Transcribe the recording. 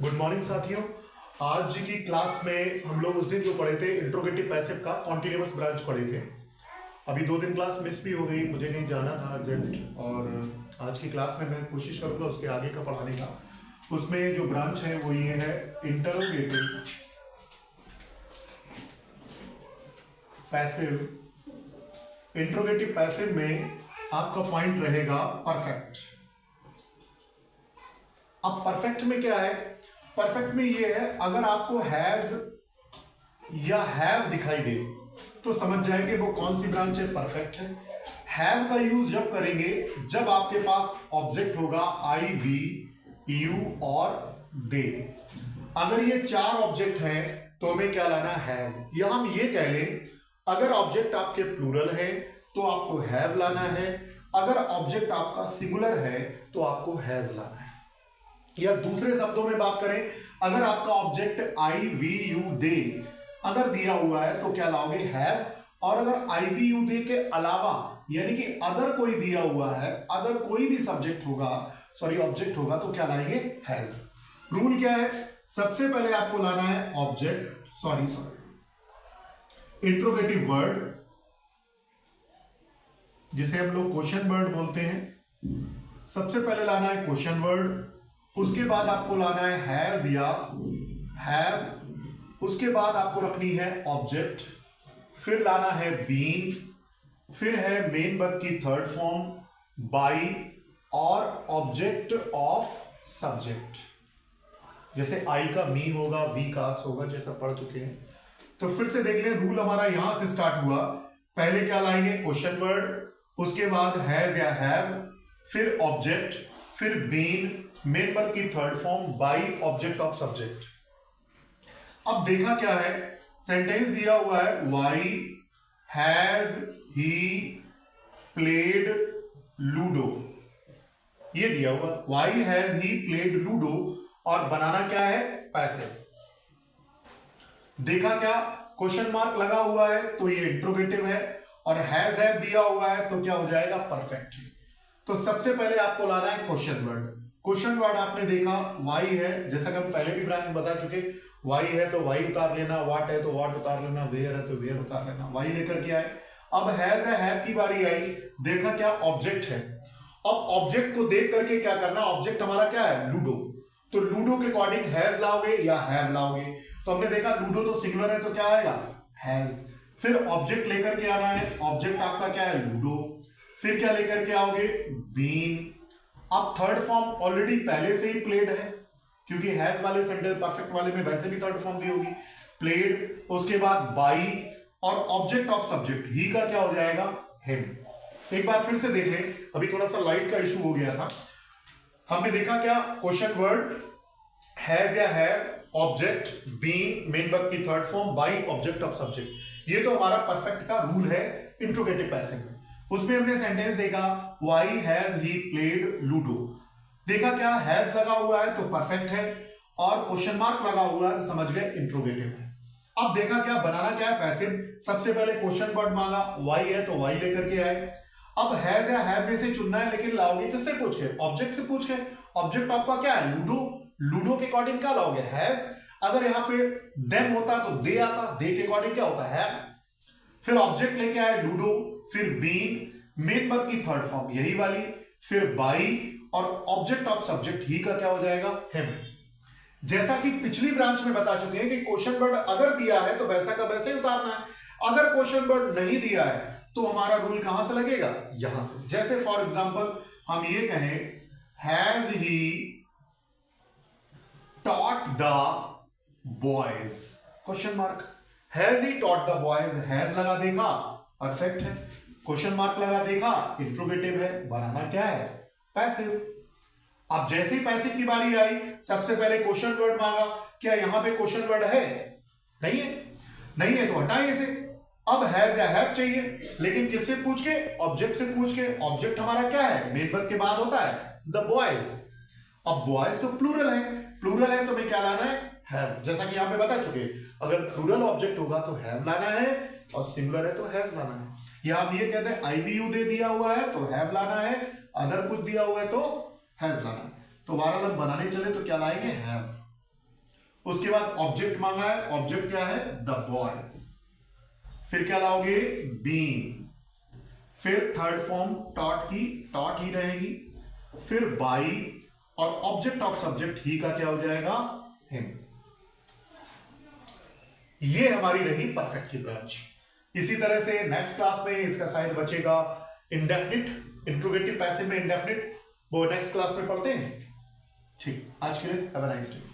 Good morning साथियों। आज की क्लास में हम लोग उस दिन जो पढ़े थे इंट्रोगेटिव पैसिव का कॉन्टिन्यूअस ब्रांच पढ़े थे। अभी 2 दिन क्लास मिस भी हो गई, मुझे कहीं जाना था अर्जेंट, और आज की क्लास में मैं कोशिश करूँगा उसके आगे का पढ़ाने का। उसमें जो ब्रांच है वो ये है इंटरोगेटिव पैसिव। इंट्रोगेटिव पैसिव में आपका पॉइंट रहेगा परफेक्ट। अब परफेक्ट में क्या है? परफेक्ट में ये है, अगर आपको हैज या हैव दिखाई दे तो समझ जाएंगे वो कौन सी ब्रांच है, परफेक्ट है। हैव का यूज जब करेंगे जब आपके पास ऑब्जेक्ट होगा आई, वी, यू और दे। अगर ये 4 ऑब्जेक्ट हैं तो हमें क्या लाना है, हैव। या हम ये कह लें, अगर ऑब्जेक्ट आपके प्लूरल है तो आपको हैव लाना है, अगर ऑब्जेक्ट आपका सिंगुलर है तो आपको हैज लाना है। या दूसरे शब्दों में बात करें, अगर आपका ऑब्जेक्ट आई, वी, यू, दे अगर दिया हुआ है तो क्या लाओगे, हैव। और अगर आई, वी, यू, दे के अलावा यानी कि अदर कोई दिया हुआ है, अदर कोई भी सब्जेक्ट होगा, सॉरी ऑब्जेक्ट होगा, तो क्या लाएंगे, हैज। रूल क्या है? सबसे पहले आपको लाना है ऑब्जेक्ट, सॉरी इंट्रोगेटिव वर्ड, जिसे हम लोग क्वेश्चन वर्ड बोलते हैं। सबसे पहले लाना है क्वेश्चन वर्ड, उसके बाद आपको लाना है हैज या हैव, उसके बाद आपको रखनी है ऑब्जेक्ट, फिर लाना है बीन, फिर है मेन वर्ब की थर्ड फॉर्म बाई, और ऑब्जेक्ट ऑफ सब्जेक्ट। जैसे आई का मी होगा, वी का आस होगा, जैसा पढ़ चुके हैं। तो फिर से देख लें, रूल हमारा यहां से स्टार्ट हुआ। पहले क्या लाएंगे, क्वेश्चन वर्ड, उसके बाद हैज या हैव, फिर ऑब्जेक्ट, फिर बीन, मेन वर्ब की third form by, object of subject. अब देखा क्या है, सेंटेंस दिया हुआ है why has he played ludo, ये दिया हुआ why has he played ludo, और बनाना क्या है, पैसिव। देखा क्या, क्वेश्चन मार्क लगा हुआ है तो ये इंट्रोगेटिव है, और हैज हैव दिया हुआ है तो क्या हो जाएगा, परफेक्ट। तो सबसे पहले आपको लाना है क्वेश्चन वर्ड। क्वेश्चन वर्ड आपने देखा वाई है, जैसा कि हम पहले भी ब्रांच में बता चुके, वाई है तो वाई उतार लेना, व्हाट है तो व्हाट उतार लेना, वेयर है तो वेयर उतार लेना, वाई लेकर के आए। अब हैज है, हैव की बारी आई, देखा क्या, ऑब्जेक्ट है। अब ऑब्जेक्ट को देख करके क्या करना, ऑब्जेक्ट हमारा क्या है, लूडो, तो लूडो के अकॉर्डिंग हैज लाओगे या हैव लाओगे। तो हमने देखा लूडो तो सिंगुलर है तो क्या आएगा, हैज। फिर ऑब्जेक्ट लेकर के आना है, ऑब्जेक्ट आपका क्या है, लूडो, फिर क्या लेकर के आओगे, बीन। अब थर्ड फॉर्म ऑलरेडी पहले से ही प्लेड है, क्योंकि हैज वाले सेंटेंस परफेक्ट वाले में वैसे भी थर्ड फॉर्म दी होगी, प्लेड। उसके बाद बाई, और ऑब्जेक्ट ऑफ सब्जेक्ट ही का क्या हो जाएगा, हिम। एक बार फिर से देख लें, अभी थोड़ा सा लाइट का इशू हो गया था। हमने देखा क्या, क्वेश्चन वर्ड, हैज या have, object, been, main verb की third form by, object of subject. ये तो हमारा परफेक्ट का रूल है इंट्रोगेटिव पैसिव में। उसमें हमने सेंटेंस देखा why has he played ludo, देखा क्या, हैज लगा हुआ है तो परफेक्ट है, और क्वेश्चन मार्क लगा हुआ है तो समझ गए इंट्रोगेटिव है। अब देखा क्या, बनाना क्या है, पैसिव। सबसे पहले क्वेश्चन वर्ड मांगा, वाई है तो वाई लेकर के आए। अब हैज या हैव में से चुनना है, लेकिन लाओगे किससे पूछ के, ऑब्जेक्ट से पूछ के। ऑब्जेक्ट आपका क्या है, लूडो, लूडो के अकॉर्डिंग क्या लाओगे, हैज। अगर यहां पे देम होता तो दे आता, दे के अकॉर्डिंग क्या होता है, फिर ऑब्जेक्ट लेके आए लूडो, फिर बीन, मेन वर्ब की थर्ड फॉर्म यही वाली, फिर बाई, और ऑब्जेक्ट ऑफ सब्जेक्ट ही का क्या हो जाएगा, हिम। जैसा कि पिछली ब्रांच में बता चुके हैं कि क्वेश्चन वर्ड अगर दिया है तो वैसा का वैसे ही उतारना है। अगर क्वेश्चन वर्ड नहीं दिया है तो हमारा रूल कहां से लगेगा, यहां से। जैसे फॉर एग्जांपल हम ये कहें, has he taught the boys, question mark, has he taught the boys, has लगा देखा, परफेक्ट है, क्वेश्चन मार्क लगा देखा, इंट्रोगेटिव है, बनाना क्या है, पैसिव। अब जैसे ही पैसिव की बारी आई, सबसे पहले क्वेश्चन वर्ड मांगा, क्या यहां पे क्वेश्चन वर्ड है, नहीं है, नहीं है तो हटाएं इसे। अब हैज या हैव चाहिए, लेकिन किससे पूछ के, ऑब्जेक्ट से पूछ के। ऑब्जेक्ट हमारा क्या है, मेन वर्ब के बाद होता है द बॉयज। अब बॉयज तो प्लूरल है, प्लूरल है तो हमें क्या लाना है, हैव। जैसा कि यहां पे बता चुके, अगर प्लूरल ऑब्जेक्ट होगा तो हैव लाना है, और सिंगुलर है तो हैज लाना है। या हम ये कहते हैं आई, वी, यू, दे दिया हुआ है तो हैव लाना है, अदर कुछ दिया हुआ है तो हैज लाना है। तो 12 लफ्ज बनाने चले तो क्या लाएंगे, हैव। उसके बाद ऑब्जेक्ट मांगा है, ऑब्जेक्ट क्या है, द बॉयज। फिर क्या लाओगे, बीन। फिर थर्ड फॉर्म टॉट की, टॉट ही रहेगी। फिर बाई, और ऑब्जेक्ट ऑफ सब्जेक्ट ही का क्या हो जाएगा, हिम। ये हमारी रही परफेक्ट की ब्रांच। इसी तरह से नेक्स्ट क्लास में इसका साइन बचेगा इंडेफिनिट, इंट्रोगेटिव पैसिव में इंडेफिनिट, वो नेक्स्ट क्लास में पढ़ते हैं। ठीक, आज के लिए हैव अ नाइस डे।